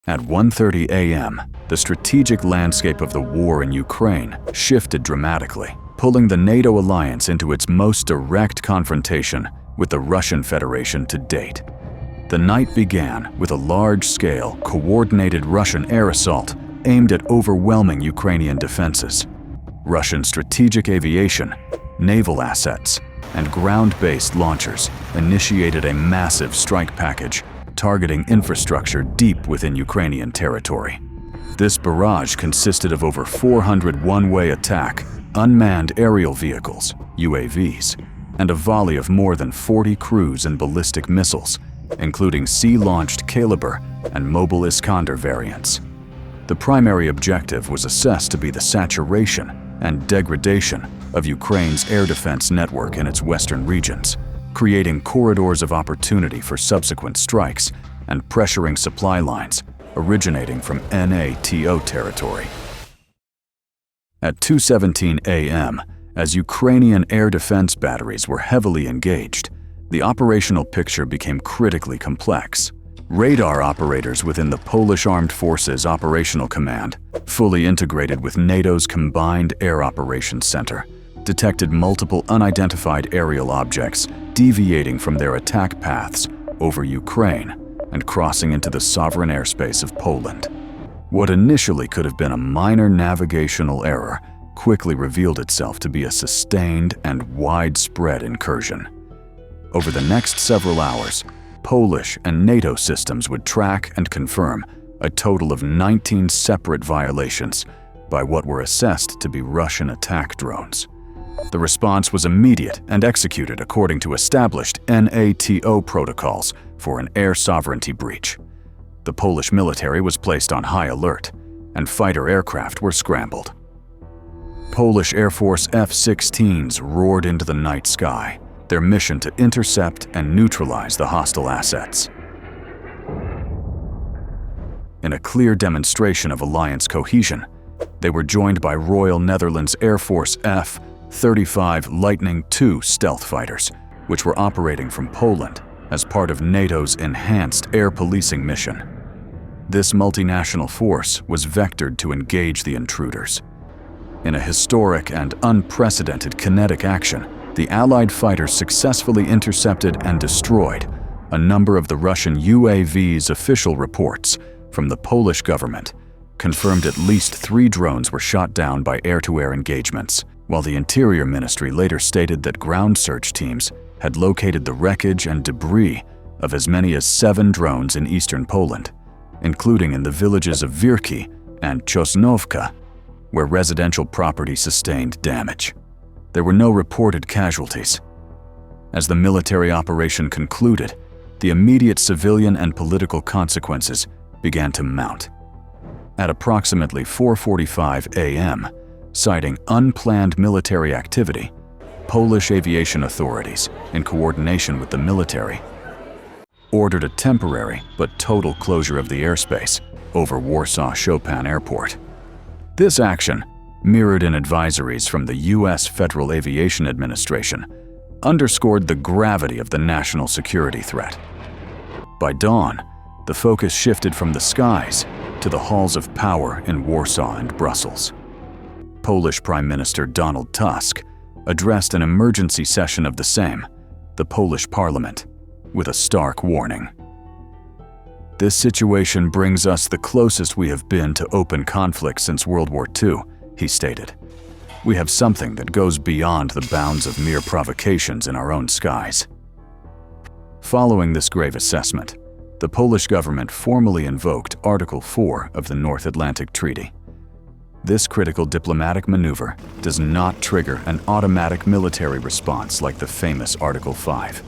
At 1:30 a.m., the strategic landscape of the war in Ukraine shifted dramatically, pulling the NATO alliance into its most direct confrontation with the Russian Federation to date. The night began with a large-scale, coordinated Russian air assault aimed at overwhelming Ukrainian defenses. Russian strategic aviation, naval assets, and ground-based launchers initiated a massive strike package targeting infrastructure deep within Ukrainian territory. This barrage consisted of over 400 one-way attack, unmanned aerial vehicles, UAVs, and a volley of more than 40 cruise and ballistic missiles, including sea-launched Kalibr and mobile Iskander variants. The primary objective was assessed to be the saturation and degradation of Ukraine's air defense network in its western regions, creating corridors of opportunity for subsequent strikes and pressuring supply lines originating from NATO territory. At 2:17 a.m., as Ukrainian air defense batteries were heavily engaged, the operational picture became critically complex. Radar operators within the Polish Armed Forces Operational Command, fully integrated with NATO's Combined Air Operations Center, detected multiple unidentified aerial objects deviating from their attack paths over Ukraine and crossing into the sovereign airspace of Poland. What initially could have been a minor navigational error quickly revealed itself to be a sustained and widespread incursion. Over the next several hours, Polish and NATO systems would track and confirm a total of 19 separate violations by what were assessed to be Russian attack drones. The response was immediate and executed according to established NATO protocols for an air sovereignty breach. The Polish military was placed on high alert, and fighter aircraft were scrambled. Polish Air Force F-16s roared into the night sky, their mission to intercept and neutralize the hostile assets. In a clear demonstration of alliance cohesion, they were joined by Royal Netherlands Air Force F-35 Lightning II stealth fighters, which were operating from Poland as part of NATO's enhanced air policing mission. This multinational force was vectored to engage the intruders. In a historic and unprecedented kinetic action, the Allied fighters successfully intercepted and destroyed a number of the Russian UAVs. Official reports from the Polish government confirmed at least 3 drones were shot down by air-to-air engagements, while the Interior Ministry later stated that ground search teams had located the wreckage and debris of as many as 7 drones in eastern Poland, including in the villages of Wirki and Czosnowka, where residential property sustained damage. There were no reported casualties. As the military operation concluded, the immediate civilian and political consequences began to mount. At approximately 4:45 a.m., citing unplanned military activity, Polish aviation authorities, in coordination with the military, ordered a temporary but total closure of the airspace over Warsaw Chopin Airport. This action, mirrored in advisories from the U.S. Federal Aviation Administration, underscored the gravity of the national security threat. By dawn, the focus shifted from the skies to the halls of power in Warsaw and Brussels. Polish Prime Minister Donald Tusk addressed an emergency session of the Sejm, the Polish Parliament, with a stark warning. "This situation brings us the closest we have been to open conflict since World War II," he stated. "We have something that goes beyond the bounds of mere provocations in our own skies." Following this grave assessment, the Polish government formally invoked Article 4 of the North Atlantic Treaty. This critical diplomatic maneuver does not trigger an automatic military response like the famous Article 5,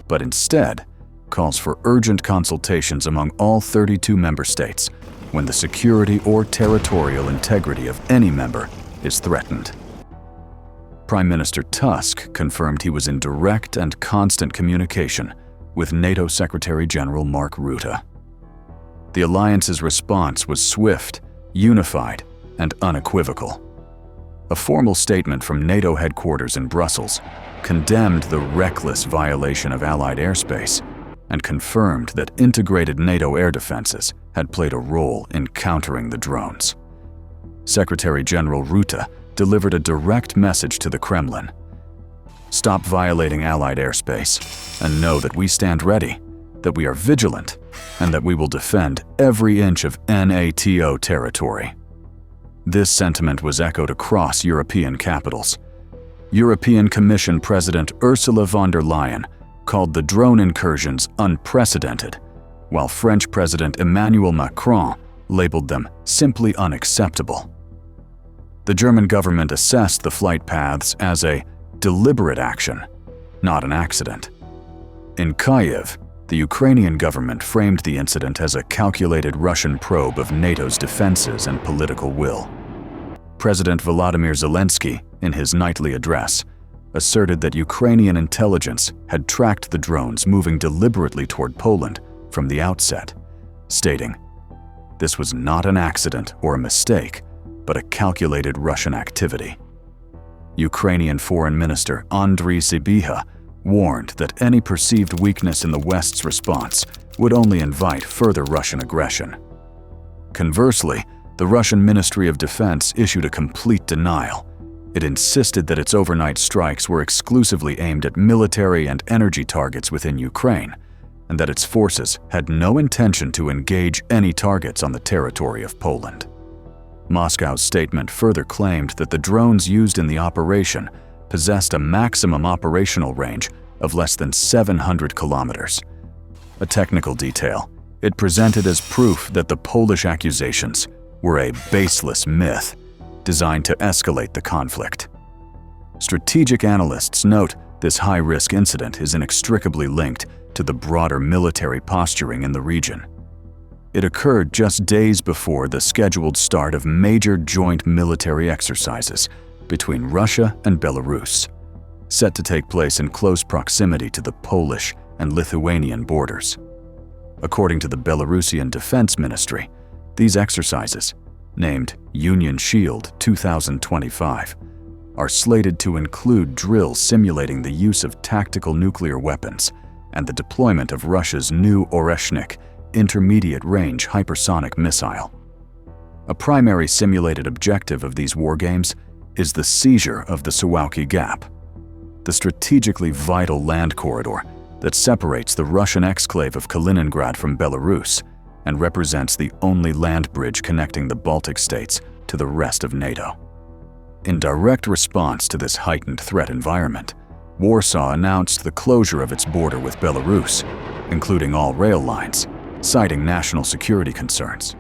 but instead calls for urgent consultations among all 32 member states when the security or territorial integrity of any member is threatened. Prime Minister Tusk confirmed he was in direct and constant communication with NATO Secretary-General Mark Rutte. The alliance's response was swift, unified, and unequivocal. A formal statement from NATO headquarters in Brussels condemned the reckless violation of Allied airspace and confirmed that integrated NATO air defenses had played a role in countering the drones. Secretary General Rutte delivered a direct message to the Kremlin: "Stop violating Allied airspace, and know that we stand ready, that we are vigilant, and that we will defend every inch of NATO territory." This sentiment was echoed across European capitals. European Commission President Ursula von der Leyen called the drone incursions unprecedented, while French President Emmanuel Macron labeled them simply unacceptable. The German government assessed the flight paths as a deliberate action, not an accident. In Kyiv, the Ukrainian government framed the incident as a calculated Russian probe of NATO's defenses and political will. President Volodymyr Zelensky, in his nightly address, asserted that Ukrainian intelligence had tracked the drones moving deliberately toward Poland from the outset, stating, "This was not an accident or a mistake, but a calculated Russian activity." Ukrainian Foreign Minister Andriy Sybiha warned that any perceived weakness in the West's response would only invite further Russian aggression. Conversely, the Russian Ministry of Defense issued a complete denial. It insisted that its overnight strikes were exclusively aimed at military and energy targets within Ukraine, and that its forces had no intention to engage any targets on the territory of Poland. Moscow's statement further claimed that the drones used in the operation possessed a maximum operational range of less than 700 kilometers. A technical detail it presented as proof that the Polish accusations were a baseless myth designed to escalate the conflict. Strategic analysts note this high-risk incident is inextricably linked to the broader military posturing in the region. It occurred just days before the scheduled start of major joint military exercises between Russia and Belarus, set to take place in close proximity to the Polish and Lithuanian borders. According to the Belarusian Defense Ministry, these exercises, named Union Shield 2025, are slated to include drills simulating the use of tactical nuclear weapons and the deployment of Russia's new Oreshnik intermediate-range hypersonic missile. A primary simulated objective of these wargames is the seizure of the Suwałki Gap, the strategically vital land corridor that separates the Russian exclave of Kaliningrad from Belarus and represents the only land bridge connecting the Baltic states to the rest of NATO. In direct response to this heightened threat environment, Warsaw announced the closure of its border with Belarus, including all rail lines, citing national security concerns.